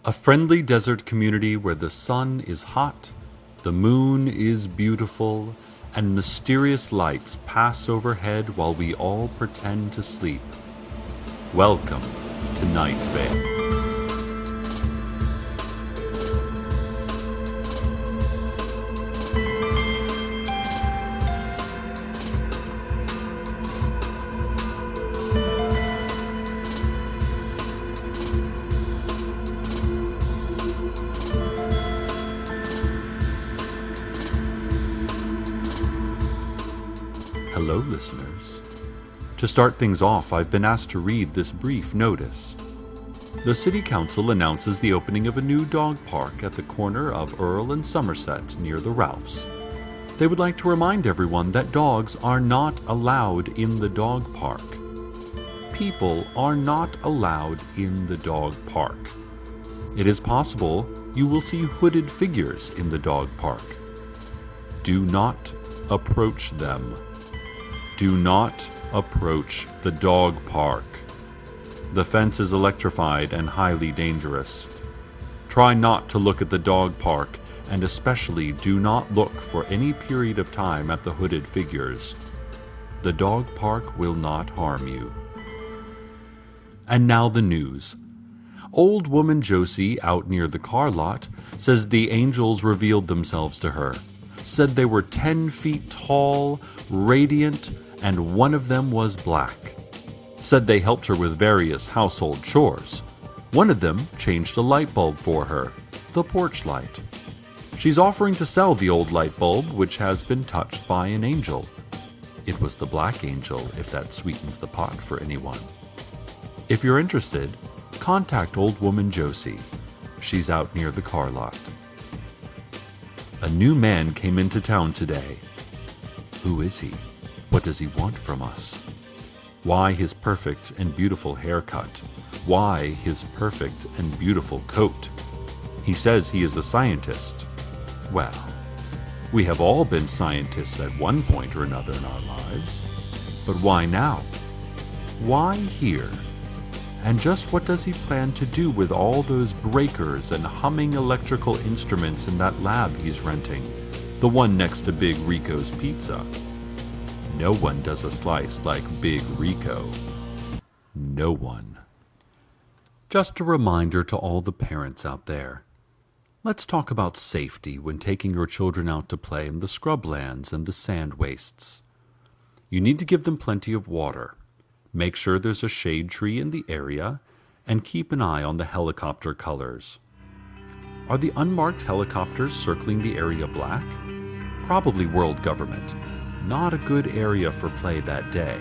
A friendly desert community where the sun is hot, the moon is beautiful, and mysterious lights pass overhead while we all pretend to sleep. Welcome to Night Vale. Hello, listeners. To start things off, I've been asked to read this brief notice. The City Council announces the opening of a new dog park at the corner of Earl and Somerset near the Ralphs. They would like to remind everyone that dogs are not allowed in the dog park. People are not allowed in the dog park. It is possible you will see hooded figures in the dog park. Do not approach them. Do not approach the dog park. The fence is electrified and highly dangerous. Try not to look at the dog park, and especially do not look for any period of time at the hooded figures. The dog park will not harm you. And now the news. Old woman Josie, out near the car lot, says the angels revealed themselves to her. Said they were 10 feet tall, radiant, and one of them was black. Said they helped her with various household chores. One of them changed a light bulb for her, the porch light. She's offering to sell the old light bulb, which has been touched by an angel. It was the black angel, if that sweetens the pot for anyone. If you're interested, contact old woman Josie. She's out near the car lot. A new man came into town today. Who is he? What does he want from us? Why his perfect and beautiful haircut? Why his perfect and beautiful coat? He says he is a scientist. Well, we have all been scientists at one point or another in our lives. But why now? Why here? And just what does he plan to do with all those breakers and humming electrical instruments in that lab he's renting? The one next to Big Rico's Pizza. No one does a slice like Big Rico. No one. Just a reminder to all the parents out there. Let's talk about safety when taking your children out to play in the scrublands and the sand wastes. You need to give them plenty of water. Make sure there's a shade tree in the area, and keep an eye on the helicopter colors. Are the unmarked helicopters circling the area black? Probably world government. Not a good area for play that day.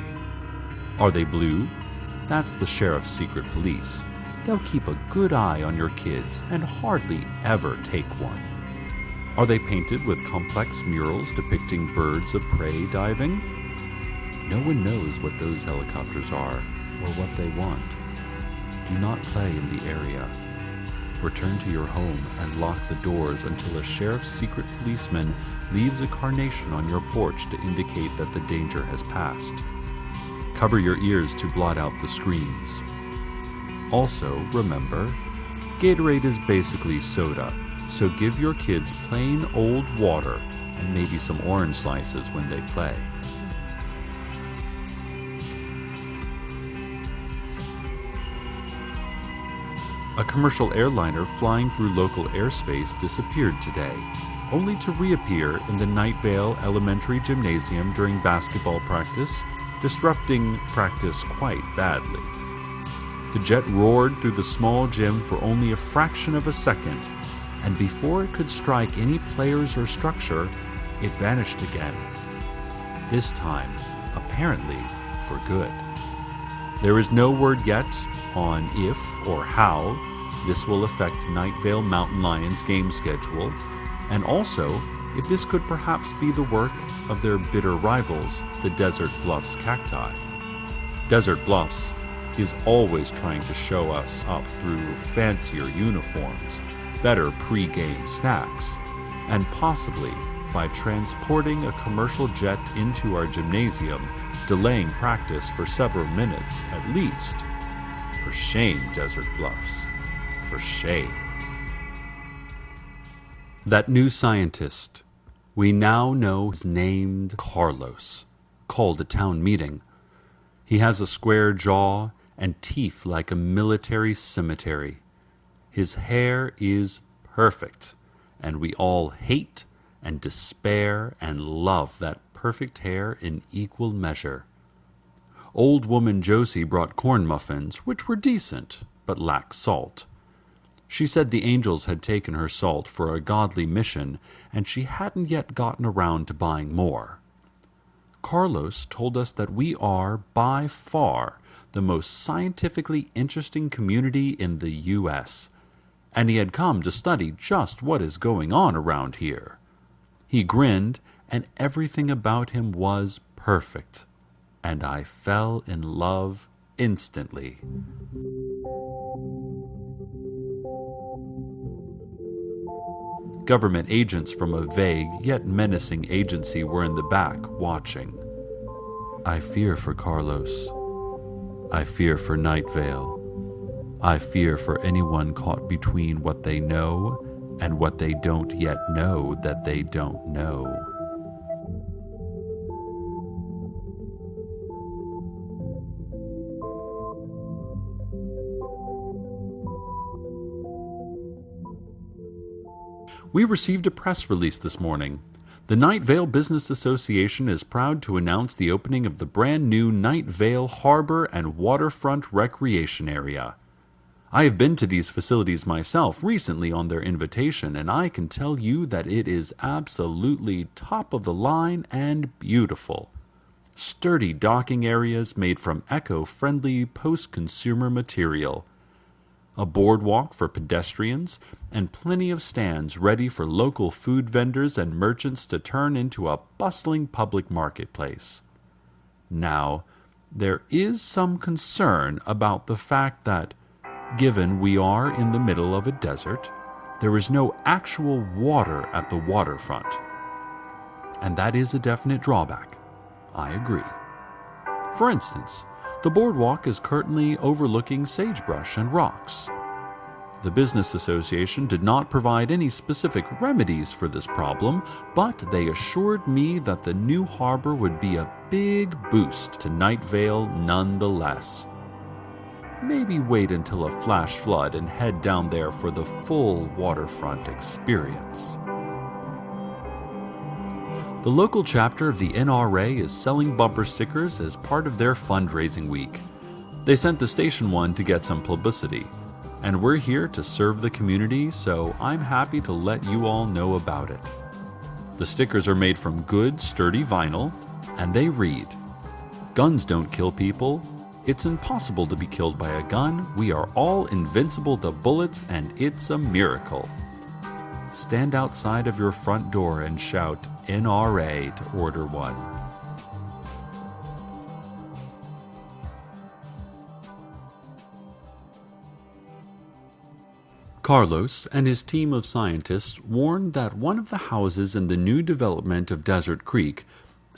Are they blue? That's the sheriff's secret police. They'll keep a good eye on your kids and hardly ever take one. Are they painted with complex murals depicting birds of prey diving? No one knows what those helicopters are or what they want. Do not play in the area. Return to your home and lock the doors until a sheriff's secret policeman leaves a carnation on your porch to indicate that the danger has passed. Cover your ears to blot out the screams. Also, remember, Gatorade is basically soda, so give your kids plain old water and maybe some orange slices when they play. A commercial airliner flying through local airspace disappeared today, only to reappear in the Night Vale Elementary Gymnasium during basketball practice, disrupting practice quite badly. The jet roared through the small gym for only a fraction of a second, and before it could strike any players or structure, it vanished again. This time, apparently, for good. There is no word yet on if or how this will affect Night Vale Mountain Lions' game schedule, and also if this could perhaps be the work of their bitter rivals, the Desert Bluffs Cacti. Desert Bluffs is always trying to show us up through fancier uniforms, better pre-game snacks, and possibly by transporting a commercial jet into our gymnasium, delaying practice for several minutes at least. For shame, Desert Bluffs. For shame. That new scientist, we now know is named Carlos, called a town meeting. He has a square jaw and teeth like a military cemetery. His hair is perfect, and we all hate and despair and love that perfect hair in equal measure. Old woman Josie brought corn muffins, which were decent, but lacked salt. She said the angels had taken her salt for a godly mission, and she hadn't yet gotten around to buying more. Carlos told us that we are, by far, the most scientifically interesting community in the U.S., and he had come to study just what is going on around here. He grinned, and everything about him was perfect, and I fell in love instantly. Government agents from a vague yet menacing agency were in the back, watching. I fear for Carlos. I fear for Night Vale. I fear for anyone caught between what they know and what they don't yet know that they don't know. We received a press release this morning. The Night Vale Business Association is proud to announce the opening of the brand new Night Vale Harbor and Waterfront Recreation Area. I have been to these facilities myself recently on their invitation, and I can tell you that it is absolutely top of the line and beautiful. Sturdy docking areas made from eco-friendly post-consumer material. A boardwalk for pedestrians, and plenty of stands ready for local food vendors and merchants to turn into a bustling public marketplace. Now, there is some concern about the fact that, given we are in the middle of a desert, there is no actual water at the waterfront. And that is a definite drawback. I agree. For instance, the boardwalk is currently overlooking sagebrush and rocks. The Business Association did not provide any specific remedies for this problem, but they assured me that the new harbor would be a big boost to Night Vale nonetheless. Maybe wait until a flash flood and head down there for the full waterfront experience. The local chapter of the NRA is selling bumper stickers as part of their fundraising week. They sent the station one to get some publicity, and we're here to serve the community, so I'm happy to let you all know about it. The stickers are made from good, sturdy vinyl, and they read, "Guns don't kill people. It's impossible to be killed by a gun. We are all invincible to bullets, and it's a miracle." Stand outside of your front door and shout NRA to order one. Carlos and his team of scientists warned that one of the houses in the new development of Desert Creek,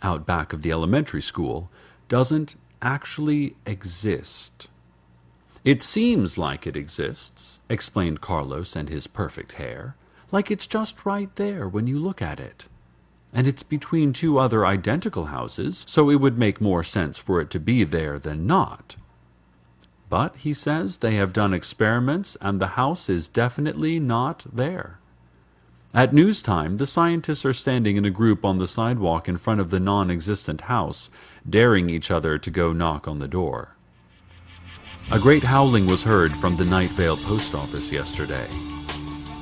out back of the elementary school, doesn't actually exist. "It seems like it exists," explained Carlos and his perfect hair, "like it's just right there when you look at it. And it's between two other identical houses, so it would make more sense for it to be there than not. But, he says, they have done experiments and the house is definitely not there." At news time, the scientists are standing in a group on the sidewalk in front of the non-existent house, daring each other to go knock on the door. A great howling was heard from the Night Vale post office yesterday.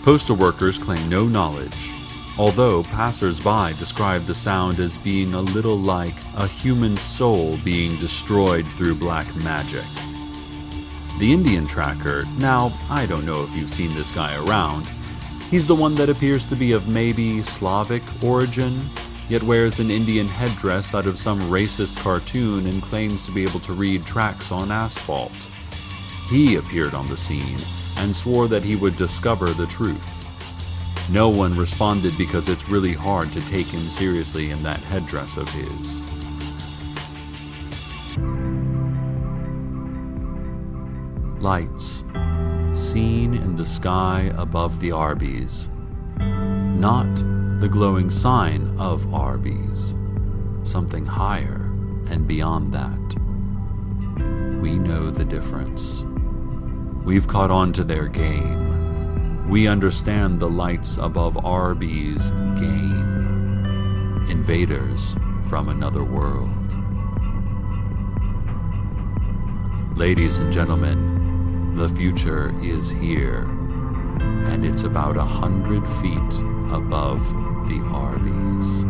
Postal workers claim no knowledge, although passers-by describe the sound as being a little like a human soul being destroyed through black magic. The Indian tracker, now, I don't know if you've seen this guy around. He's the one that appears to be of maybe Slavic origin, yet wears an Indian headdress out of some racist cartoon and claims to be able to read tracks on asphalt. He appeared on the scene and swore that he would discover the truth. No one responded because it's really hard to take him seriously in that headdress of his. Lights, seen in the sky above the Arby's. not the glowing sign of Arby's, something higher and beyond that. We know the difference. We've caught on to their game. We understand the lights above Arby's game. Invaders from another world. Ladies and gentlemen, the future is here, and it's about 100 feet above the Arby's.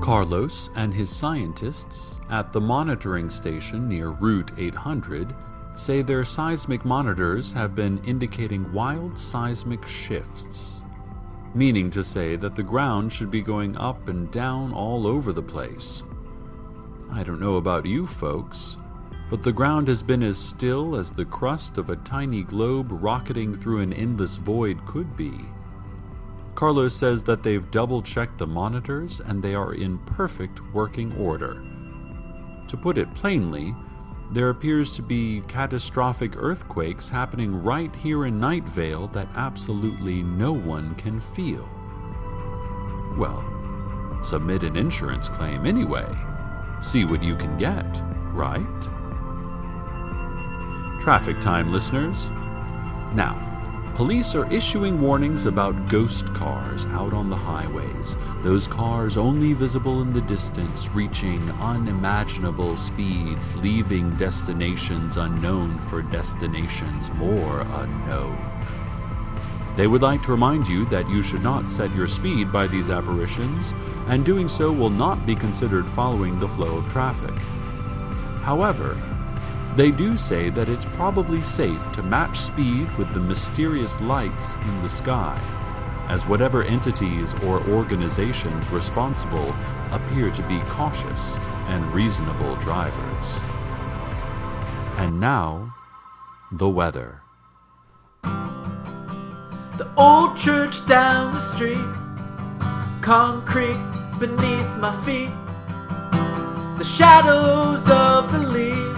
Carlos and his scientists at the monitoring station near Route 800 say their seismic monitors have been indicating wild seismic shifts, meaning to say that the ground should be going up and down all over the place. I don't know about you folks, but the ground has been as still as the crust of a tiny globe rocketing through an endless void could be. Carlos says that they've double-checked the monitors and they are in perfect working order. To put it plainly, there appears to be catastrophic earthquakes happening right here in Night Vale that absolutely no one can feel. Well, submit an insurance claim anyway. See what you can get, right? Traffic time, listeners. Now, police are issuing warnings about ghost cars out on the highways. Those cars only visible in the distance, reaching unimaginable speeds, leaving destinations unknown for destinations more unknown. They would like to remind you that you should not set your speed by these apparitions, and doing so will not be considered following the flow of traffic. However, they do say that it's probably safe to match speed with the mysterious lights in the sky, as whatever entities or organizations responsible appear to be cautious and reasonable drivers. And now, the weather. The old church down the street, concrete beneath my feet, the shadows of the leaves.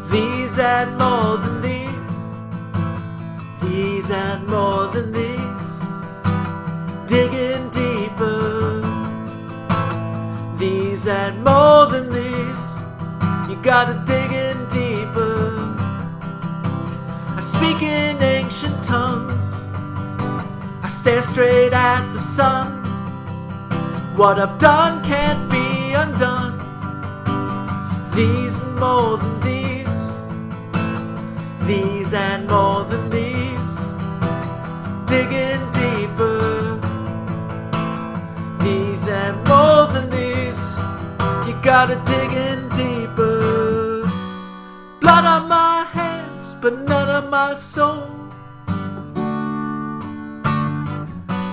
These and more than these and more than these, digging deeper. These and more than these, you gotta dig in deeper. I speak in ancient tongues, I stare straight at the sun. What I've done can't be undone. These and more than these and more than these, digging deeper. These and more than these, you gotta dig in deeper. Blood on my hands, but none on my soul.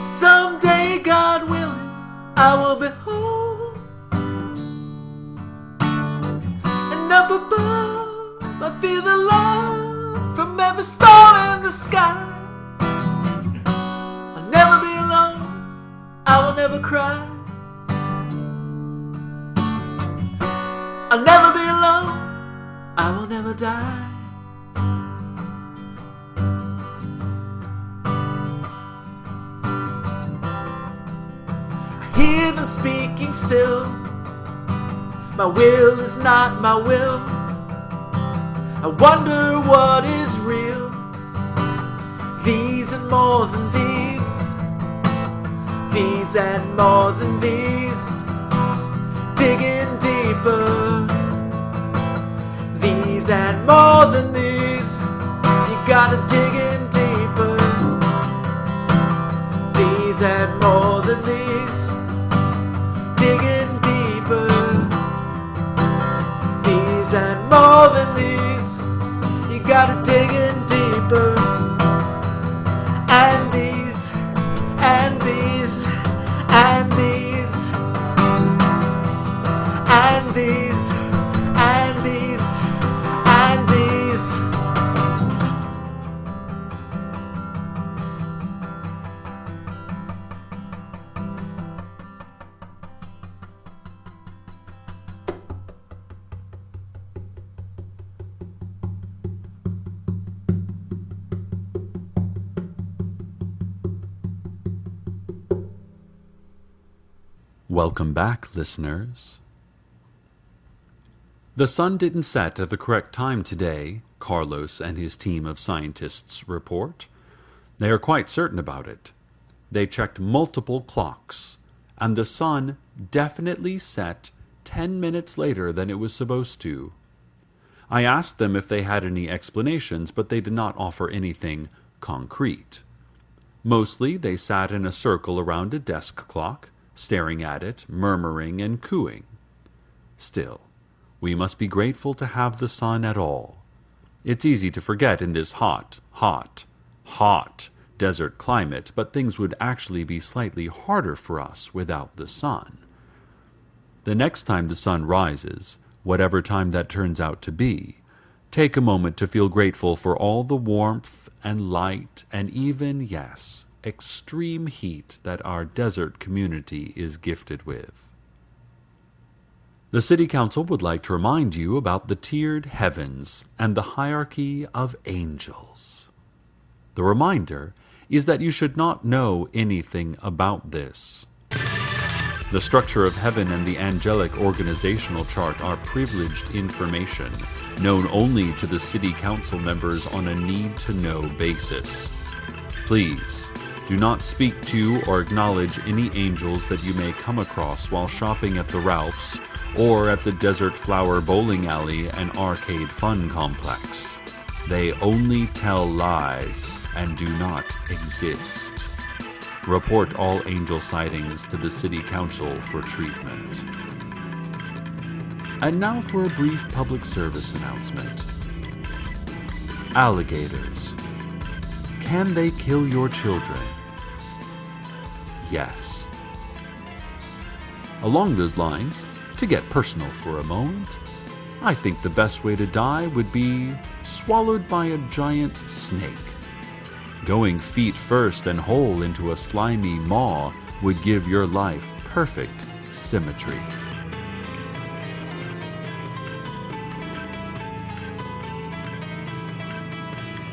Someday, God willing, I will be whole. And up above, I feel the love from every star in the sky. I'll never be alone, I will never cry. I'll never be alone, I will never die. I hear them speaking still. My will is not my will. I wonder what is real. These and more than these and more than these, digging deeper. These and more than these, you gotta dig in deeper. These and more than these, digging deeper. These and more than these, you gotta dig in deeper. And these, and these, and these, and these, and these, and these. Welcome back, listeners. The sun didn't set at the correct time today, Carlos and his team of scientists report. They are quite certain about it. They checked multiple clocks, and the sun definitely set 10 minutes later than it was supposed to. I asked them if they had any explanations, but they did not offer anything concrete. Mostly they sat in a circle around a desk clock, staring at it, murmuring and cooing. Still, we must be grateful to have the sun at all. It's easy to forget in this hot desert climate, but things would actually be slightly harder for us without the sun. The next time the sun rises, whatever time that turns out to be, take a moment to feel grateful for all the warmth and light and even, yes, extreme heat that our desert community is gifted with. The City Council would like to remind you about the tiered heavens and the hierarchy of angels. The reminder is that you should not know anything about this. The structure of heaven and the angelic organizational chart are privileged information, known only to the City Council members on a need-to-know basis. Please, do not speak to or acknowledge any angels that you may come across while shopping at the Ralphs or at the Desert Flower Bowling Alley and Arcade Fun Complex. They only tell lies and do not exist. Report all angel sightings to the City Council for treatment. And now for a brief public service announcement. Alligators. Can they kill your children? Yes. Along those lines, to get personal for a moment, I think the best way to die would be swallowed by a giant snake. Going feet first and whole into a slimy maw would give your life perfect symmetry.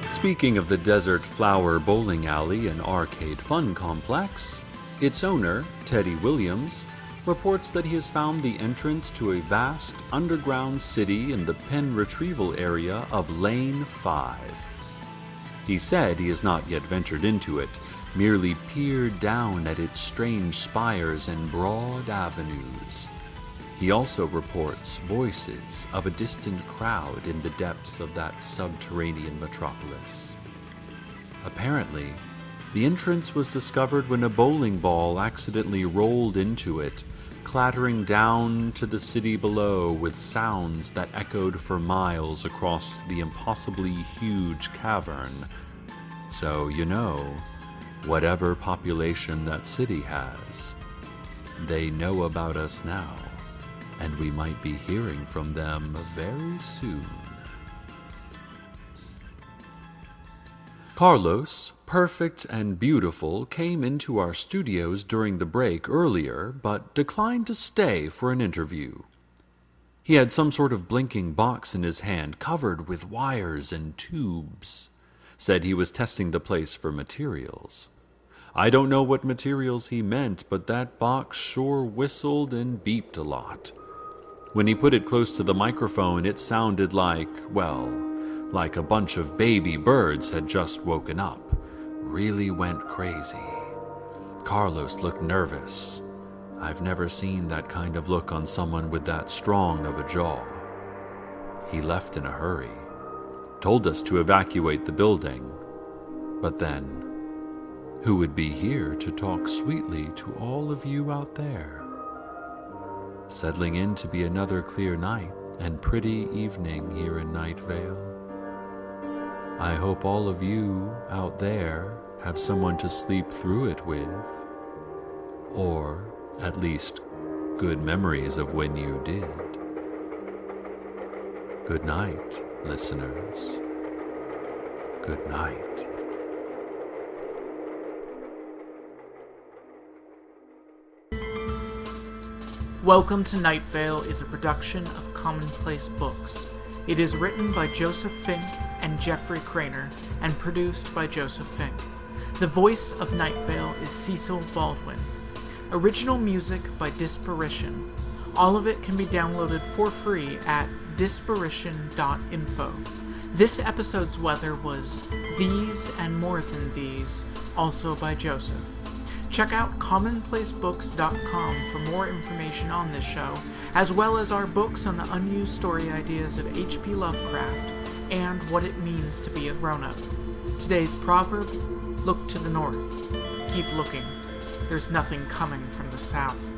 Speaking of the Desert Flower Bowling Alley and Arcade Fun Complex, its owner, Teddy Williams, reports that he has found the entrance to a vast underground city in the pen retrieval area of Lane 5. He said he has not yet ventured into it, merely peered down at its strange spires and broad avenues. He also reports voices of a distant crowd in the depths of that subterranean metropolis. Apparently, the entrance was discovered when a bowling ball accidentally rolled into it, clattering down to the city below with sounds that echoed for miles across the impossibly huge cavern. So, whatever population that city has, they know about us now, and we might be hearing from them very soon. Carlos, perfect and beautiful, came into our studios during the break earlier, but declined to stay for an interview. He had some sort of blinking box in his hand, covered with wires and tubes. Said he was testing the place for materials. I don't know what materials he meant, but that box sure whistled and beeped a lot. When he put it close to the microphone, it sounded like a bunch of baby birds had just woken up. Really went crazy. Carlos looked nervous. I've never seen that kind of look on someone with that strong of a jaw. He left in a hurry. Told us to evacuate the building. But then, who would be here to talk sweetly to all of you out there? Settling in to be another clear night and pretty evening here in Night Vale. I hope all of you out there have someone to sleep through it with, or at least good memories of when you did. Good night, listeners. Good night. Welcome to Night Vale is a production of Commonplace Books. It is written by Joseph Fink and Jeffrey Craner and produced by Joseph Fink. The voice of Night Vale is Cecil Baldwin. Original music by Disparition. All of it can be downloaded for free at disparition.info. This episode's weather was These and More Than These, also by Joseph. Check out commonplacebooks.com for more information on this show, as well as our books on the unused story ideas of H.P. Lovecraft and what it means to be a grown-up. Today's proverb, look to the north. Keep looking. There's nothing coming from the south.